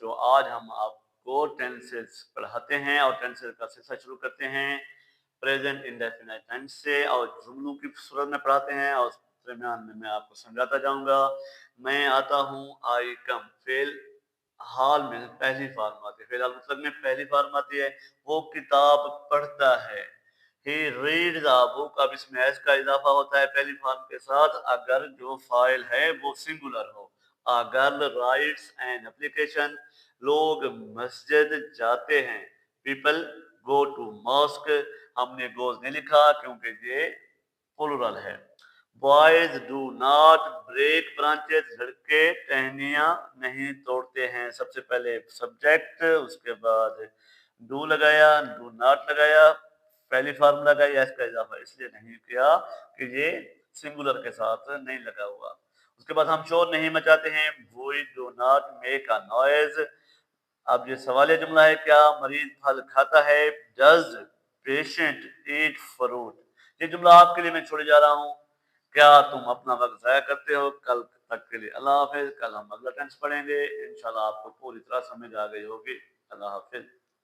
दोस्तों, आज हम आपको टेंसेस पढ़ाते हैं और टेंसेस का सिलसिला शुरू करते हैं प्रेजेंट इंडेफिनिट टेंस से और जुमलों की सूरत में पढ़ाते हैं और दरमियान में मैं आपको समझाता जाऊंगा। मैं आता हूँ, आई कम। फेल हाल में पहली फॉर्म आती है, फिलहाल मतलब में पहली फॉर्म आती है। वो किताब पढ़ता है। He reads a book. अब इसमें एस का इजाफा होता है पहली फॉर्म के साथ अगर जो फाइल है वो सिंगुलर हो। A girl writes an application. लोग मस्जिद जाते हैं। People go to mosque. हमने गोज नहीं लिखा क्योंकि ये प्लुरल है। Boys do not break branches. लड़के टहनियां नहीं तोड़ते हैं। सबसे पहले सब्जेक्ट, उसके बाद डू लगाया, डू नॉट लगाया, पहली फॉर्म लगाई, एस का इजाफा इसलिए नहीं किया कि ये सिंगुलर के साथ नहीं लगा हुआ। उसके बाद हम शोर नहीं मचाते हैं। We do not make a noise. अब ये सवालिया जुमला है, क्या मरीज फल खाता है? Does patient eat fruit? ये जुमला आपके लिए मैं छोड़े जा रहा हूँ। क्या तुम अपना वक्त जाया करते हो? कल तक के लिए अल्लाह हाफिज। कल हम अगला टेंस पढ़ेंगे, इंशाल्लाह आपको पूरी तरह समझ आ गई होगी। अल्लाह हाफिज।